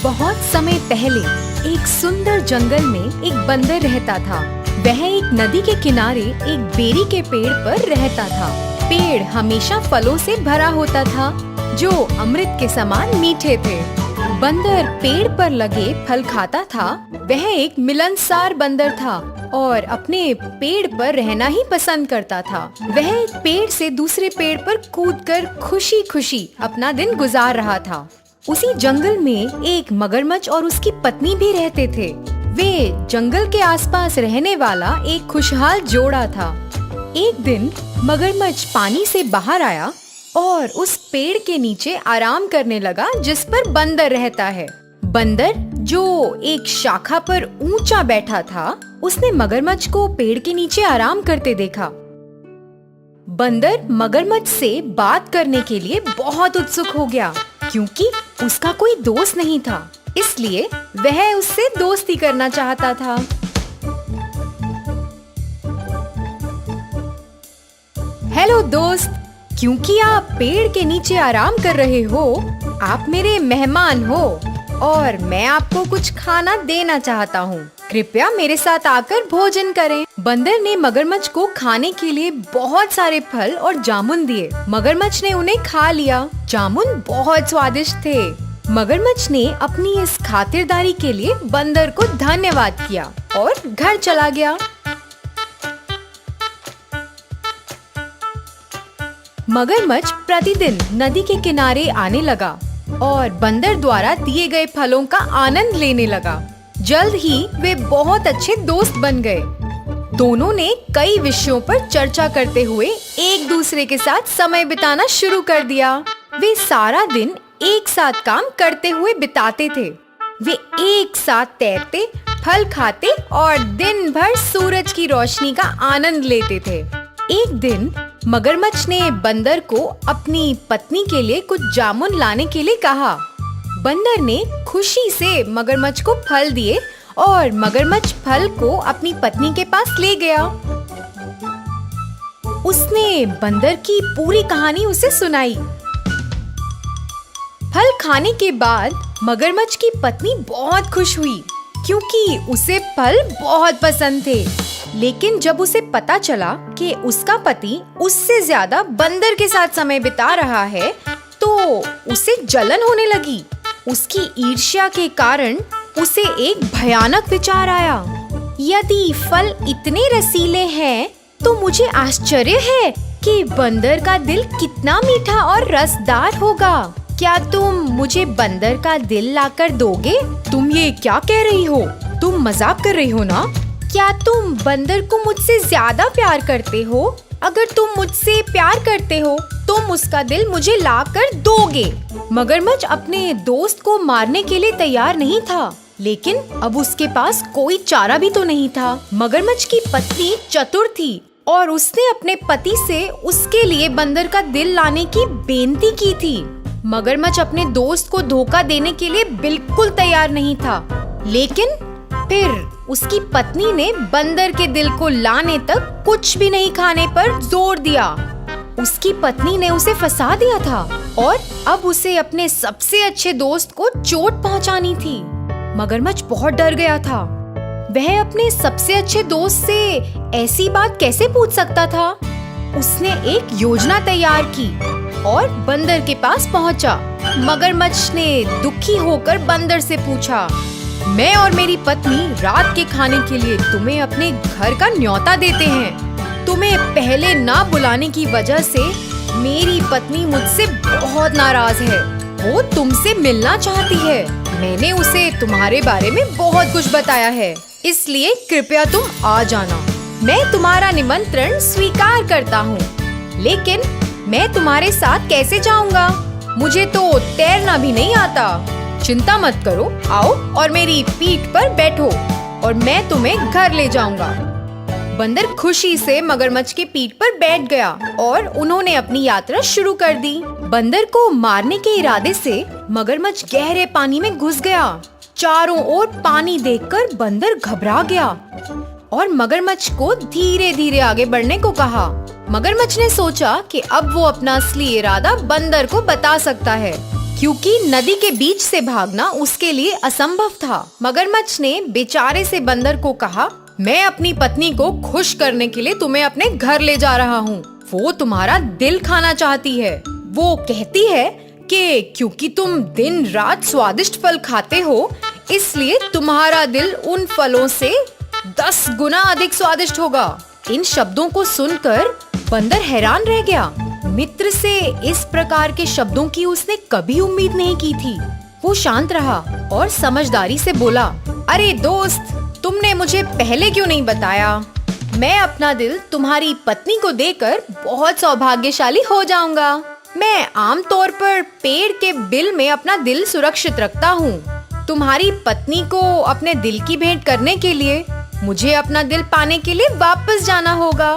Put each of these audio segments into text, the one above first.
बहुत समय पहले एक सुंदर जंगल में एक बंदर रहता था। वह एक नदी के किनारे एक बेरी के पेड़ पर रहता था। पेड़ हमेशा फलों से भरा होता था जो अमृत के समान मीठे थे। बंदर पेड़ पर लगे फल खाता था। वह एक मिलनसार बंदर था और अपने पेड़ पर रहना ही पसंद करता था। वह एक पेड़ से दूसरे पेड़ पर कूदकर खुशी खुशी अपना दिन गुजार रहा था। उसी जंगल में एक मगरमच्छ और उसकी पत्नी भी रहते थे। वे जंगल के आसपास रहने वाला एक खुशहाल जोड़ा था। एक दिन मगरमच्छ पानी से बाहर आया और उस पेड़ के नीचे आराम करने लगा जिस पर बंदर रहता है। बंदर जो एक शाखा पर ऊंचा बैठा था, उसने मगरमच्छ को पेड़ के नीचे आराम करते देखा। बंदर मगरमच्छ से बात करने के लिए बहुत उत्सुक हो गया क्योंकि उसका कोई दोस्त नहीं था, इसलिए वह उससे दोस्ती करना चाहता था। हेलो दोस्त, क्योंकि आप पेड़ के नीचे आराम कर रहे हो, आप मेरे मेहमान हो और मैं आपको कुछ खाना देना चाहता हूँ। कृपया मेरे साथ आकर भोजन करें। बंदर ने मगरमच्छ को खाने के लिए बहुत सारे फल और जामुन दिए। मगरमच्छ ने उन्हें खा लिया। जामुन बहुत स्वादिष्ट थे। मगरमच्छ ने अपनी इस खातिरदारी के लिए बंदर को धन्यवाद किया और घर चला गया। मगरमच्छ प्रतिदिन नदी के किनारे आने लगा और बंदर द्वारा दिए गए फलों का आनंद लेने लगा। जल्द ही वे बहुत अच्छे दोस्त बन गए। दोनों ने कई विषयों पर चर्चा करते हुए एक दूसरे के साथ समय बिताना शुरू कर दिया। वे सारा दिन एक साथ काम करते हुए बिताते थे। वे एक साथ तैरते, फल खाते और दिन भर सूरज की रोशनी का आनंद लेते थे। एक दिन मगरमच्छ ने बंदर को अपनी पत्नी के लिए कुछ जामुन लाने के लिए कहा। बंदर ने खुशी से मगरमच्छ को फल दिए और मगरमच्छ फल को अपनी पत्नी के पास ले गया। उसने बंदर की पूरी कहानी उसे सुनाई। फल खाने के बाद मगरमच्छ की पत्नी बहुत खुश हुई क्योंकि उसे फल बहुत पसंद थे। लेकिन जब उसे पता चला कि उसका पति उससे ज्यादा बंदर के साथ समय बिता रहा है, तो उसे जलन होने लगी। उसकी ईर्ष्या के कारण उसे एक भयानक विचार आया। यदि फल इतने रसीले हैं, तो मुझे आश्चर्य है कि बंदर का दिल कितना मीठा और रसदार होगा। क्या तुम मुझे बंदर का दिल लाकर दोगे? तुम ये क्या कह रही हो? तुम मजाक कर रही हो ना? क्या तुम बंदर को मुझसे ज्यादा प्यार करते हो? अगर तुम मुझसे प्यार करते हो, तुम उसका दिल मुझे लाकर दोगे। मगरमच्छ अपने दोस्त को मारने के लिए तैयार नहीं था, लेकिन अब उसके पास कोई चारा भी तो नहीं था। मगरमच्छ की पत्नी चतुर थी और उसने अपने पति से उसके लिए बंदर का दिल लाने की बेनती की थी। मगरमच्छ अपने दोस्त को धोखा देने के लिए बिल्कुल तैयार नहीं था, लेकिन फिर उसकी पत्नी ने बंदर के दिल को लाने तक कुछ भी नहीं खाने पर जोर दिया। उसकी पत्नी ने उसे फंसा दिया था और अब उसे अपने सबसे अच्छे दोस्त को चोट पहुंचानी थी। मगरमच्छ बहुत डर गया था। वह अपने सबसे अच्छे दोस्त से ऐसी बात कैसे पूछ सकता था? उसने एक योजना तैयार की और बंदर के पास पहुंचा। मगरमच्छ ने दुखी होकर बंदर से पूछा, मैं और मेरी पत्नी रात के खाने के लिए तुम्हें अपने घर का न्योता देते हैं। तुम्हें पहले ना बुलाने की वजह से मेरी पत्नी मुझसे बहुत नाराज है। वो तुमसे मिलना चाहती है। मैंने उसे तुम्हारे बारे में बहुत कुछ बताया है, इसलिए कृपया तुम आ जाना। मैं तुम्हारा निमंत्रण स्वीकार करता हूँ, लेकिन मैं तुम्हारे साथ कैसे जाऊँगा? मुझे तो तैरना भी नहीं आता। चिंता मत करो, आओ और मेरी पीठ पर बैठो और मैं तुम्हें घर ले जाऊंगा। बंदर खुशी से मगरमच्छ की पीठ पर बैठ गया और उन्होंने अपनी यात्रा शुरू कर दी। बंदर को मारने के इरादे से मगरमच्छ गहरे पानी में घुस गया। चारों ओर पानी देखकर बंदर घबरा गया और मगरमच्छ को धीरे धीरे आगे बढ़ने को कहा। मगरमच्छ ने सोचा कि अब वो अपना असली इरादा बंदर को बता सकता है, क्योंकि नदी के बीच से भागना उसके लिए असंभव था। मगरमच्छ ने बेचारे से बंदर को कहा, मैं अपनी पत्नी को खुश करने के लिए तुम्हें अपने घर ले जा रहा हूँ। वो तुम्हारा दिल खाना चाहती है। वो कहती है कि क्योंकि तुम दिन रात स्वादिष्ट फल खाते हो, इसलिए तुम्हारा दिल उन फलों से 10 गुना अधिक स्वादिष्ट होगा। इन शब्दों को सुनकर बंदर हैरान रह गया। मित्र से इस प्रकार के शब्दों की उसने कभी उम्मीद नहीं की थी। वो शांत रहा और समझदारी से बोला, अरे दोस्त, तुमने मुझे पहले क्यों नहीं बताया? मैं अपना दिल तुम्हारी पत्नी को देकर बहुत सौभाग्यशाली हो जाऊंगा। मैं आमतौर पर पेड़ के बिल में अपना दिल सुरक्षित रखता हूँ। तुम्हारी पत्नी को अपने दिल की भेंट करने के लिए मुझे अपना दिल पाने के लिए वापस जाना होगा।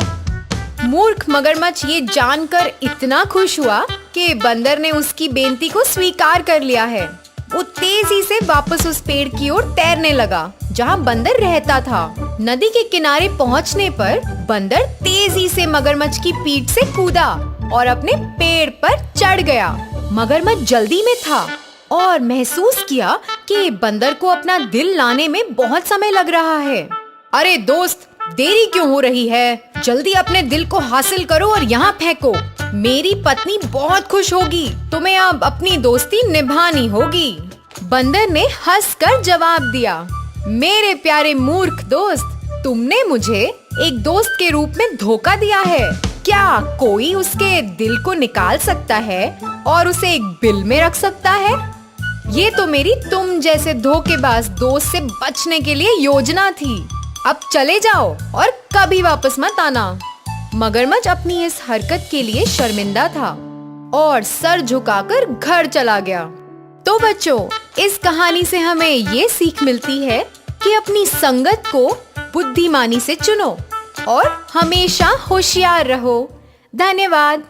मूर्ख मगरमच्छ ये जानकर इतना खुश हुआ कि बंदर ने उसकी बेनती को स्वीकार कर लिया है। वो तेजी से वापस उस पेड़ की ओर तैरने लगा जहाँ बंदर रहता था। नदी के किनारे पहुँचने पर बंदर तेजी से मगरमच्छ की पीठ से कूदा और अपने पेड़ पर चढ़ गया। मगरमच्छ जल्दी में था और महसूस किया कि बंदर को अपना दिल लाने में बहुत समय लग रहा है। अरे दोस्त, देरी क्यों हो रही है? जल्दी अपने दिल को हासिल करो और यहाँ फेंको। मेरी पत्नी बहुत खुश होगी। तुम्हें अब अपनी दोस्ती निभानी होगी। बंदर ने हंसकर जवाब दिया, मेरे प्यारे मूर्ख दोस्त, तुमने मुझे एक दोस्त के रूप में धोखा दिया है। क्या कोई उसके दिल को निकाल सकता है और उसे एक बिल में रख सकता है? ये तो मेरी तुम जैसे धोखेबाज दोस्त से बचने के लिए योजना थी। अब चले जाओ और कभी वापस मत आना। मगरमच्छ अपनी इस हरकत के लिए शर्मिंदा था और सर झुकाकर घर चला गया। तो बच्चों, इस कहानी से हमें ये सीख मिलती है कि अपनी संगत को बुद्धिमानी से चुनो और हमेशा होशियार रहो। धन्यवाद।